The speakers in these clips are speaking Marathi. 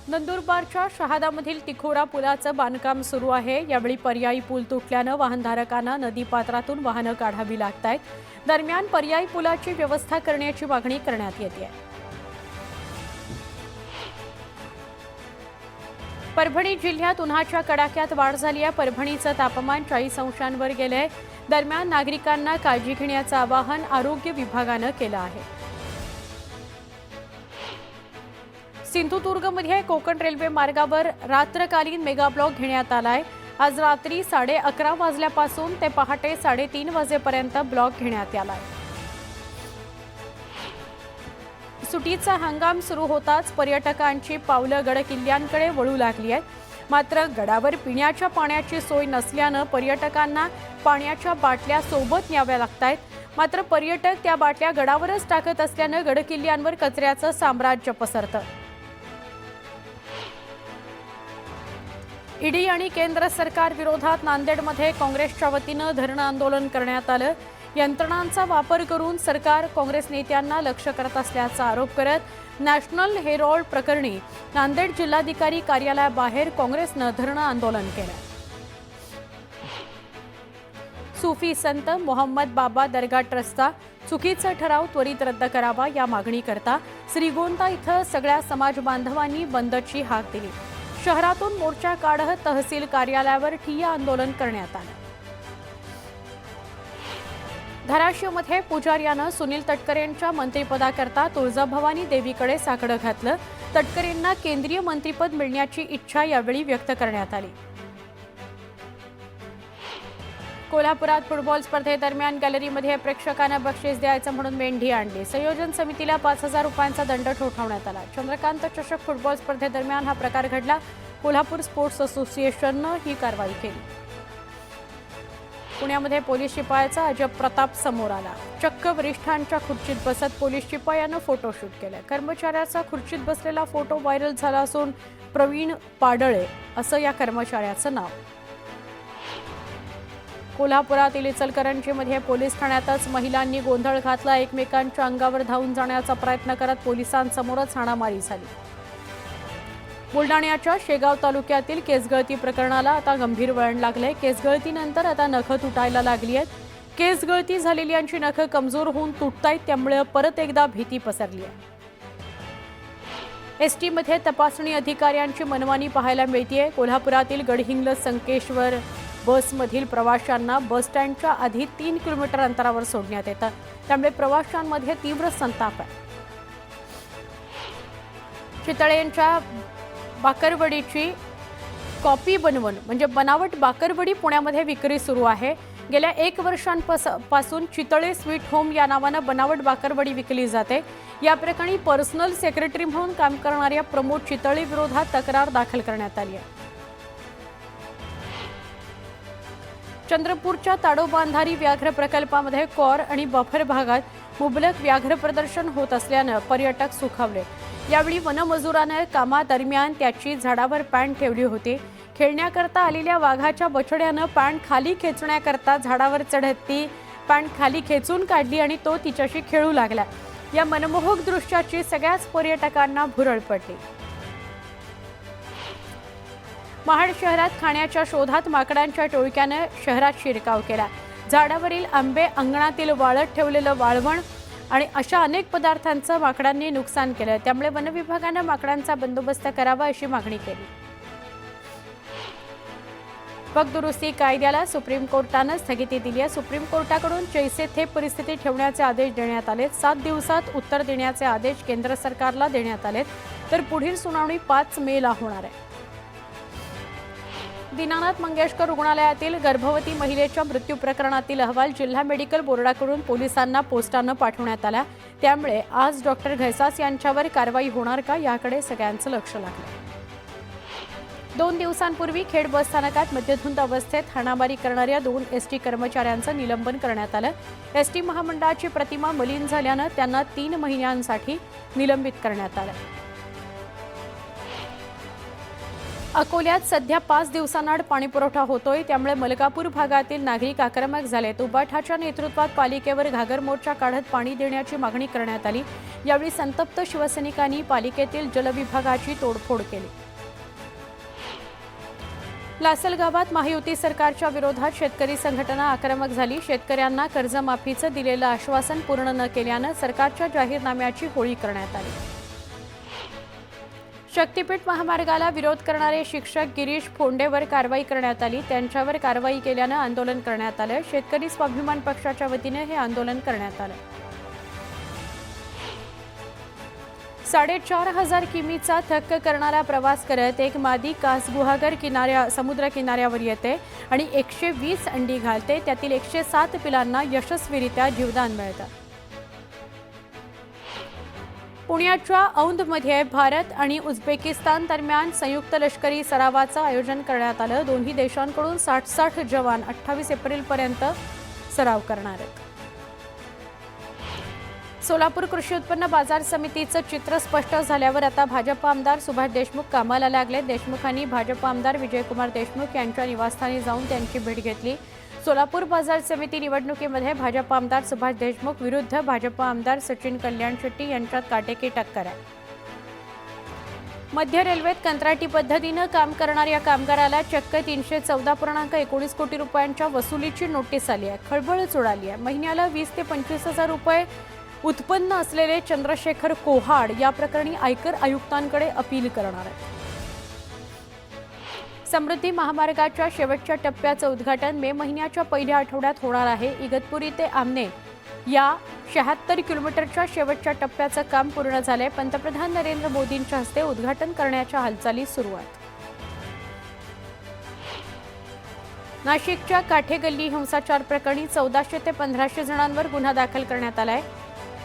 नंदुरबारच्या शहादामधील तिखोरा पुलाचं बांधकाम सुरू आहे। यावेळी पर्यायी पूल तुटल्यानं वाहनधारकांना नदीपात्रातून वाहनं काढावी लागतायत। दरम्यान पर्यायी पुलाची व्यवस्था करण्याची मागणी करण्यात येते। परभणी जिल्ह्यात उन्हाच्या कडाक्यात वाढ झाली आहे। परभणीचं तापमान 40 अंशांवर गेलंय। दरम्यान नागरिकांना काळजी घेण्याचं आवाहन आरोग्य विभागानं केलं आहे। सिंधुदुर्गमध्ये कोकण रेल्वे मार्गावर रात्रकालीन मेगा ब्लॉक घेण्यात आलाय। आज रात्री 11:30 वाजल्यापासून ते पहाटे 3:30 वाजेपर्यंत ब्लॉक घेण्यात आलाय। सुटीचा हंगाम सुरू होताच पर्यटकांची पावलं गड किल्ल्यांकडे वळू लागली आहेत। मात्र गडावर पिण्याच्या पाण्याची सोय नसल्यानं पर्यटकांना पाण्याच्या बाटल्या सोबत न्याव्या लागतायत। मात्र पर्यटक त्या बाटल्या गडावरच टाकत असल्यानं गड किल्ल्यांवर कचऱ्याचं साम्राज्य पसरतं। ईडी आणि केंद्र सरकार विरोधात नांदेडमध्ये काँग्रेसच्या वतीनं धरणं आंदोलन करण्यात आलं। यंत्रणांचा वापर करून सरकार काँग्रेस नेत्यांना लक्ष्य करत असल्याचा आरोप करत नॅशनल हेरॉल्ड प्रकरणी नांदेड जिल्हाधिकारी कार्यालयाबाहेर काँग्रेसनं धरणं आंदोलन केलं। सुफी संत मोहम्मद बाबा दर्गा ट्रस्टचा चुकीचा ठराव त्वरित रद्द करावा या मागणीकरता श्रीगोंदा इथं सगळ्या समाज बांधवांनी बंदची हाक दिली। शहरातून मोर्चा काढत तहसील कार्यालयावर ठिय्या आंदोलन करण्यात आलं। धाराशिवमध्ये पुजाऱ्यानं सुनील तटकरेंच्या मंत्रिपदाकरता तुळजाभवानी देवीकडे साकडं घातलं। तटकरेंना केंद्रीय मंत्रिपद मिळण्याची इच्छा यावेळी व्यक्त करण्यात आली। कोल्हापुरात फुटबॉल स्पर्धेदरम्यान गॅलरीमध्ये प्रेक्षकांना बक्षीस द्यायचं म्हणून मेंढी आणली। संयोजन समितीला 5,000 रुपयांचा दंड ठोठावण्यात आला। चंद्रकांत चषक फुटबॉल स्पर्धेदरम्यान हा प्रकार घडला। कोल्हापूर स्पोर्ट्स असोसिएशननं ही कारवाई केली। पुण्यामध्ये पोलीस शिपायाचा अजब प्रताप समोर आला। चक्क वरिष्ठांच्या खुर्चीत बसत पोलीस शिपायानं फोटोशूट केलं। कर्मचाऱ्याचा खुर्चीत बसलेला फोटो व्हायरल झाला असून प्रवीण पाडळे असं या कर्मचाऱ्याचं नाव। कोल्हापुरातील इचलकरंजीमध्ये पोलीस ठाण्यातच महिलांनी गोंधळ घातला। एकमेकांच्या अंगावर धावून जाण्याचा प्रयत्न करत पोलिसांसमोरच हाणामारी झाली। बुलढाण्याच्या शेगाव तालुक्यातील केसगळती प्रकरणाला आता गंभीर वळण लागलंय। केसगळतीनंतर आता नखं तुटायला लागली आहेत। केसगळती झालेल्यांची नखं कमजोर होऊन तुटतायत, त्यामुळे परत एकदा भीती पसरली आहे। एसटीमध्ये तपासणी अधिकाऱ्यांची मनमानी पाहायला मिळतेय। कोल्हापुरातील गडहिंग्लज संकेश्वर बसमधील प्रवाशांना बस स्टँडच्या आधी 3 किलोमीटर अंतरावर सोडण्यात येतं, त्यामुळे प्रवाशांमध्ये तीव्र संताप आहे। चितळेंच्या बाकरवडीची कॉपी बनवून म्हणजे बनावट बाकरवडी पुण्यामध्ये विक्री सुरू आहे। गेल्या 1 वर्षांपासून चितळे स्वीट होम या नावानं बनावट बाकरवडी विकली जाते। या प्रकरणी पर्सनल सेक्रेटरी म्हणून काम करणाऱ्या प्रमोद चितळे विरोधात तक्रार दाखल करण्यात आली आहे। चंद्रपूरच्या ताडोबांधारी व्याघ्र प्रकल्पामध्ये कॉर आणि बफर भागात मुबलक व्याघ्र प्रदर्शन होत असल्यानं पर्यटक सुखावले। यावेळी वनमजुरानं कामादरम्यान त्याची झाडावर पॅन्ट ठेवली होती। खेळण्याकरता आलेल्या वाघाच्या बछड्यानं पॅन्ट खाली खेचण्याकरता झाडावर चढत ती पॅन्ट खाली खेचून काढली आणि तो तिच्याशी खेळू लागला। या मनमोहक दृश्याची सगळ्याच पर्यटकांना भुरळ पडली। महाड शहरात खाण्याच्या शोधात माकडांच्या टोळक्यानं शहरात शिरकाव केला। झाडावरील आंबे, अंगणातील वाळत ठेवलेलं वाळवण आणि अशा अनेक पदार्थांचं माकडांनी नुकसान केलं, त्यामुळे वनविभागानं माकडांचा बंदोबस्त करावा अशी मागणी केली। वक्फ दुरुस्ती कायद्याला सुप्रीम कोर्टानं स्थगिती दिली आहे। सुप्रीम कोर्टाकडून जैसे थे परिस्थिती ठेवण्याचे आदेश देण्यात आले। 7 दिवसात उत्तर देण्याचे आदेश केंद्र सरकारला देण्यात आले, तर पुढील सुनावणी 5 मेला होणार आहे। दीनानाथ मंगेशकर रुग्णालयातील गर्भवती महिलेच्या मृत्यू प्रकरणातील अहवाल जिल्हा मेडिकल बोर्डाकडून पोलिसांना पोस्टानं पाठवण्यात आला। त्यामुळे आज डॉक्टर घैसास यांच्यावर कारवाई होणार का याकडे सगळ्यांचं लक्ष लागलं। 2 दिवसांपूर्वी खेड बस स्थानकात मद्यधुंद अवस्थेत हाणामारी करणाऱ्या 2 एसटी कर्मचाऱ्यांचं निलंबन करण्यात आलं। एसटी महामंडळाची प्रतिमा मलिन झाल्यानं त्यांना 3 महिन्यांसाठी निलंबित करण्यात आलं। अकोल्यात सध्या 5 दिवसांआड पाणीपुरवठा होतोय, त्यामुळे मलकापूर भागातील नागरिक आक्रमक झालेत. उबाठाच्या नेतृत्वात पालिकेवर घागर मोर्चा काढत पाणी देण्याची मागणी करण्यात आली. यावेळी संतप्त शिवसैनिकांनी पालिकेतील जलविभागाची तोडफोड केली. लासलगावात महायुती सरकारच्या विरोधात शेतकरी संघटना आक्रमक झाली. शेतकऱ्यांना कर्जमाफीचं दिलेलं आश्वासन पूर्ण न केल्यानं सरकारच्या जाहीरनाम्याची होळी करण्यात आली. शक्तीपीठ महामार्गाला विरोध करणारे शिक्षक गिरीश फोंडेवर कारवाई करण्यात आली. त्यांच्यावर कारवाई केल्यानं आंदोलन करण्यात आलं. शेतकरी स्वाभिमान पक्षाच्या वतीने हे आंदोलन करण्यात आलं. 4,500 किमीचा थक्क करणारा प्रवास करत एक मादी कास गुहागर समुद्र किनाऱ्यावर येते आणि 120 अंडी घालते. त्यातील 107 पिलांना यशस्वीरित्या जीवदान मिळतं. पुण्याच्या औंधमध्ये भारत आणि उझबेकिस्तान दरम्यान संयुक्त लष्करी सरावाचं आयोजन करण्यात आलं. दोन्ही देशांकडून 60 जवान 28 एप्रिलपर्यंत सराव करणार आहेत. सोलापूर कृषी उत्पन्न बाजार समितीचं चित्र स्पष्ट झाल्यावर आता भाजप आमदार सुभाष देशमुख कामाला लागले. देशमुखांनी भाजप आमदार विजयकुमार देशमुख यांच्या निवासस्थानी जाऊन त्यांची भेट घेतली. सोलापूर बाजार समिती निवडणुकीमध्ये भाजप आमदार सुभाष देशमुख विरुद्ध भाजप आमदार सचिन कल्याण शेट्टी यांच्यात काटेकी टक्कर आहे. मध्य रेल्वेत कंत्राटी पद्धतीनं काम करणाऱ्या कामगाराला चक्क 314.19 कोटी रुपयांच्या वसुलीची नोटीस आली आहे. खळबळच उडाली आहे. महिन्याला 20 ते 25 हजार रुपये उत्पन्न असलेले चंद्रशेखर कोहाड या प्रकरणी आयकर आयुक्तांकडे अपील करणार आहेत. समृद्धी महामार्गाच्या शेवटच्या टप्प्याचं उद्घाटन मे महिन्याच्या पहिल्या आठवड्यात होणार आहे. इगतपुरी ते आमने या 76 किलोमीटरच्या शेवटच्या टप्प्याचं काम पूर्ण झालंय. पंतप्रधान नरेंद्र मोदींच्या हस्ते उद्घाटन करण्याच्या हालचाली सुरू आहेत. नाशिकच्या काठेगल्ली हिंसाचार प्रकरणी 1400 ते 1500 जणांवर गुन्हा दाखल करण्यात आलाय.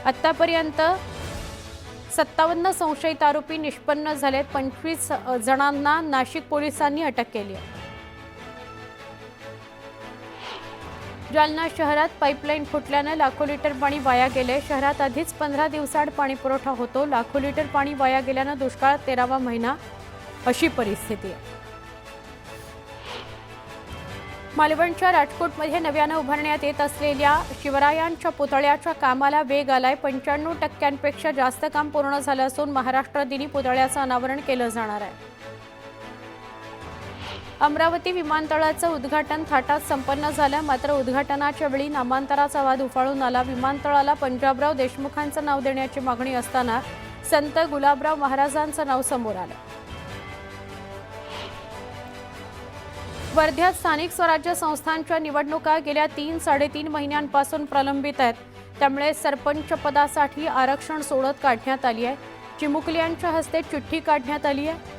आतापर्यंत 57 संशयित आरोपी निष्पन्न झालेत. 25 जणांना नाशिक पोलिसांनी अटक केली आहे. जालना शहरात पाईपलाईन फुटल्यानं लाखो लिटर पाणी वाया गेले. शहरात आधीच 15 दिवसाआड पाणी पुरवठा होतो. लाखो लिटर पाणी वाया गेल्यानं दुष्काळ 13वा महिना अशी परिस्थिती आहे. मालवणच्या राजकोटमध्ये नव्यानं उभारण्यात येत असलेल्या शिवरायांच्या पुतळ्याच्या कामाला वेग आलाय. 95% जास्त काम पूर्ण झालं असून महाराष्ट्र दिनी पुतळ्याचं अनावरण केलं जाणार आहे. अमरावती विमानतळाचं उद्घाटन थाटात संपन्न झालं. मात्र उद्घाटनाच्या वेळी नामांतराचा वाद उफाळून आला. विमानतळाला पंजाबराव देशमुखांचं नाव देण्याची मागणी असताना संत गुलाबराव महाराजांचं नाव समोर आलं. वर्ध्यात स्थानिक स्वराज्य संस्थांच्या निवडणुका गेल्या 3-3.5 महिन्यांपासून प्रलंबित आहेत. त्यामुळे सरपंच पदासाठी आरक्षण सोडत काढण्यात आली आहे. चिमुकल्यांच्या हस्ते चिठ्ठी काढण्यात आली आहे.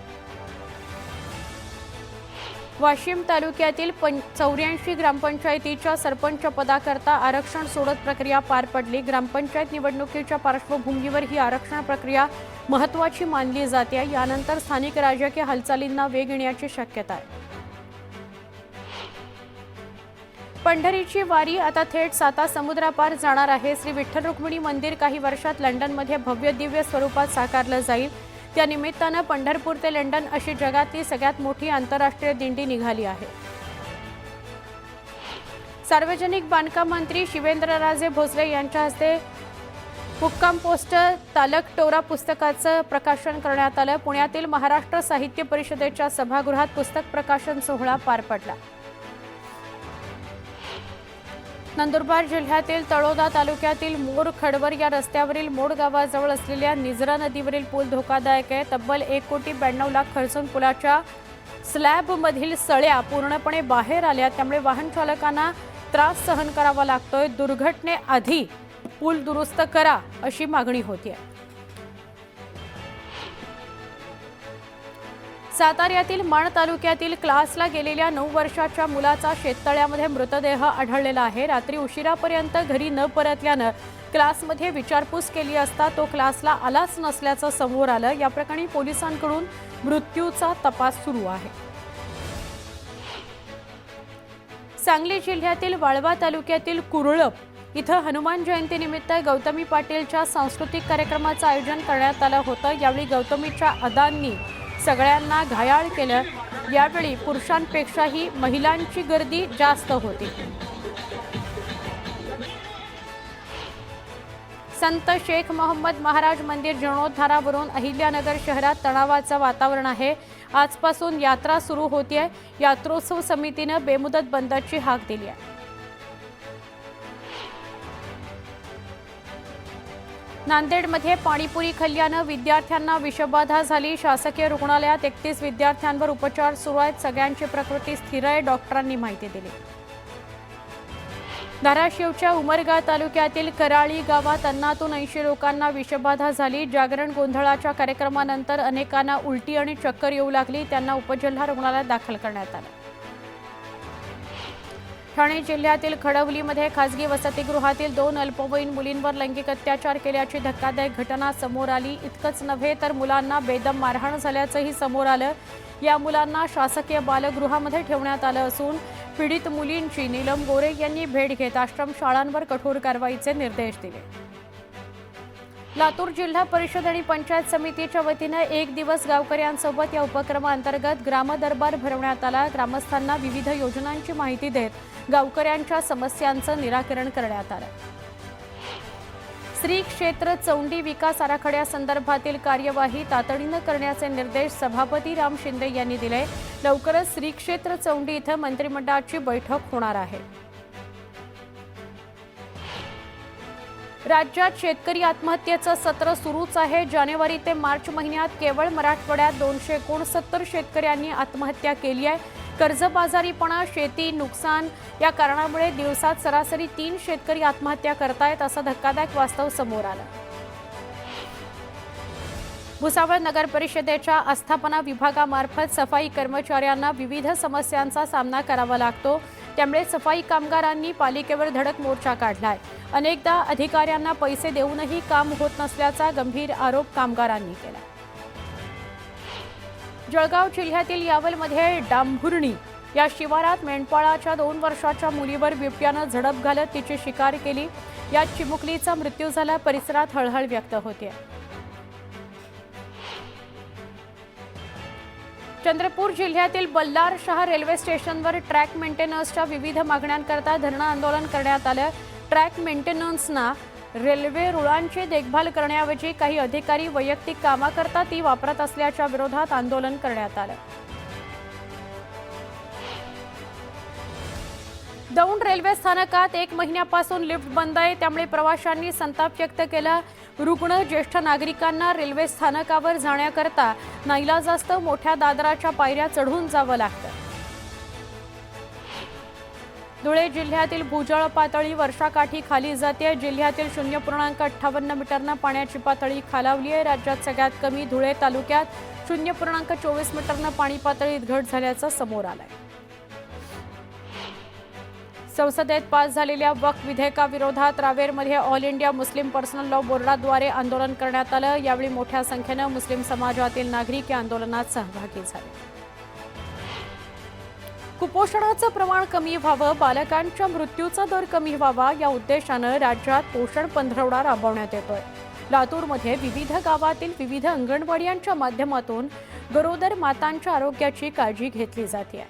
वाशिम तालुक्यातील 84 ग्रामपंचायतीच्या सरपंच पदाकरता आरक्षण सोडत प्रक्रिया पार पडली. ग्रामपंचायत निवडणुकीच्या पार्श्वभूमीवर ही आरक्षण प्रक्रिया महत्त्वाची मानली जाते. यानंतर स्थानिक राजकीय हालचालींना वेग येण्याची शक्यता आहे. पंढरीची वारी आता थेट साता समुद्रापार जाणार आहे. श्री विठ्ठल रुक्मिणी मंदिर काही वर्षात लंडनमध्ये भव्य दिव्य स्वरूपात साकारलं जाईल. त्या निमित्तानं पंढरपूर ते लंडन अशी जगातली सगळ्यात मोठी आंतरराष्ट्रीय दिंडी निघाली आहे. सार्वजनिक बांधकाम मंत्री शिवेंद्रराजे भोसले यांच्या हस्ते हुक्काम पोस्ट तालकटोरा पुस्तकाचं प्रकाशन करण्यात आलं. पुण्यातील महाराष्ट्र साहित्य परिषदेच्या सभागृहात पुस्तक प्रकाशन सोहळा पार पडला. नंदुरबार जिल्ह्यातील तळोदा तालुक्यातील मोर खडवर या रस्त्यावरील मोड गावाजवळ असलेल्या निजरा नदीवरील पूल धोकादायक आहे. तब्बल 1,92 लाख खर्चून पुलाच्या स्लॅबमधील सळ्या पूर्णपणे बाहेर आल्या. त्यामुळे वाहन चालकांना त्रास सहन करावा लागतोय. दुर्घटनेआधी पूल दुरुस्त करा अशी मागणी होती आहे. साताऱ्यातील माण तालुक्यातील क्लासला गेलेल्या 9 वर्षाच्या मुलाचा शेततळ्यामध्ये मृतदेह आढळलेला आहे. रात्री उशिरापर्यंत घरी न परतल्यानं क्लासमध्ये विचारपूस केली असता तो क्लासला आलाच नसल्याचं समोर आलं. या प्रकरणी पोलिसांकडून मृत्यूचा तपास सुरू आहे. सांगली जिल्ह्यातील वाळवा तालुक्यातील कुरळप इथं हनुमान जयंतीनिमित्त गौतमी पाटीलच्या सांस्कृतिक कार्यक्रमाचं आयोजन करण्यात आलं होतं. यावेळी गौतमीच्या अदांनी सगळ्यांना घायाळ केलं। यावेळी पुरुषांपेक्षाही महिलांची गर्दी जास्त होती। संत शेख मोहम्मद महाराज मंदिर जीर्णोद्धारावरून अहिल्यानगर शहरात तणावाचं वातावरण आहे। आजपासून यात्रा सुरू होतीये। यात्रोत्सव समितीने बेमुदत बंदची हाक दिली आहे। नांदेडमध्ये पाणीपुरी खाल्ल्यानं विद्यार्थ्यांना विषबाधा झाली। शासकीय रुग्णालयात 31 विद्यार्थ्यांवर उपचार सुरू आहेत। सगळ्यांची प्रकृती स्थिर आहे, डॉक्टरांनी माहिती दिली। धाराशिवच्या उमरगा तालुक्यातील कराळी गावात अन्नातून 80 लोकांना विषबाधा झाली। जागरण गोंधळाच्या कार्यक्रमानंतर अनेकांना उलटी आणि चक्कर येऊ लागली। त्यांना उपजिल्हा रुग्णालयात दाखल करण्यात आलं। ठाणे जिल्ह्यातील खडवलीमध्ये खासगी वसतिगृहातील 2 अल्पवयीन मुलींवर लैंगिक अत्याचार केल्याची धक्कादायक घटना समोर आली। इतकंच नव्हे तर मुलांना बेदम मारहाण झाल्याचंही समोर आलं। या मुलांना शासकीय बालगृहामध्ये ठेवण्यात आलं असून पीडित मुलींची नीलम गोरे यांनी भेट घेत आश्रमशाळांवर कठोर कारवाईचे निर्देश दिले। लातूर जिल्हा परिषद आणि पंचायत समितीच्या वतीने 1 दिवस गावकऱ्यांसोबत या उपक्रमाअंतर्गत ग्रामदरबार भरवण्यात आला। ग्रामस्थांना विविध योजनांची माहिती देत गावकऱ्यांच्या समस्यांचं निराकरण करण्यात आलं। श्री क्षेत्र चौंडी विकास आराखड्यासंदर्भातील कार्यवाही तातडीनं करण्याचे निर्देश सभापती राम शिंदे यांनी दिले। लवकरच श्री क्षेत्र चौंडी इथं मंत्रिमंडळाची बैठक होणार आहे। राज्यात शेतकरी आत्महत्येचं सत्र सुरूच आहे। जानेवारी ते मार्च महिन्यात केवळ मराठवाड्यात 269 शेतकऱ्यांनी आत्महत्या केली आहे। कर्जबाजारीपणा, शेती नुकसान या कारणामुळे दिवसात सरासरी 3 शेतकरी आत्महत्या करतायत, असं धक्कादायक वास्तव समोर आलं। भुसावळ नगर परिषदेच्या आस्थापना विभागामार्फत सफाई कर्मचाऱ्यांना विविध समस्यांचा सामना करावा लागतो। त्यामुळे सफाई कामगारांनी पालिकेवर धडक मोर्चा काढलाय। अनेकदा अधिकाऱ्यांना पैसे देऊनही काम होत नसल्याचा गंभीर आरोप कामगारांनी केला। जळगाव जिल्ह्यातील यावलमध्ये डांभुर्णी या शिवारात मेंढपाळाच्या 2 वर्षाच्या मुलीवर बिबट्यानं झडप घालत तिची शिकार केली। या चिमुकलीचा मृत्यू झाला। परिसरात हळहळ व्यक्त होते। चंद्रपूर जिल्ह्यातील बल्लारशाह रेल्वे स्टेशनवर ट्रॅक मेंटेनन्सच्या विविध मागण्यांकरता धरणं आंदोलन करण्यात आलं। ट्रॅक मेंटेनन्सना रेल्वे रुळांची देखभाल करण्याऐवजी काही अधिकारी वैयक्तिक कामाकरता ती वापरत असल्याच्या विरोधात आंदोलन करण्यात आलं। दौंड रेल्वे स्थानकात 1 महिन्यापासून लिफ्ट बंद आहे। त्यामुळे प्रवाशांनी संताप व्यक्त केला। रुग्ण, ज्येष्ठ नागरिकांना रेल्वे स्थानकावर जाण्याकरता नाईलाजास्तव मोठ्या दादराच्या पायऱ्या चढून जावं लागतं। धुळे जिल्ह्यातील भूजल पातळी वर्षाकाठी खाली जाते। जिल्ह्यातील 0.58 मीटरनं पाण्याची पातळी खालावली आहे। राज्यात सगळ्यात कमी धुळे तालुक्यात 0.24 मीटरनं पाणी पातळीत घट झाल्याचं समोर आलंय। संसदेत पास झालेल्या वक्फ विधेयकाविरोधात रावेरमध्ये All India Muslim Personal Law बोर्डाद्वारे आंदोलन करण्यात आलं। यावेळी मोठ्या संख्येनं मुस्लिम समाजातील नागरिक या आंदोलनात सहभागी झाले। कुपोषणाचं प्रमाण कमी व्हावं, बालकांच्या मृत्यूचा दर कमी व्हावा या उद्देशानं राज्यात पोषण पंधरवडा राबवण्यात येतोय। लातूरमध्ये विविध गावातील विविध अंगणवाड्यांच्या माध्यमातून गरोदर मातांच्या आरोग्याची काळजी घेतली जाते।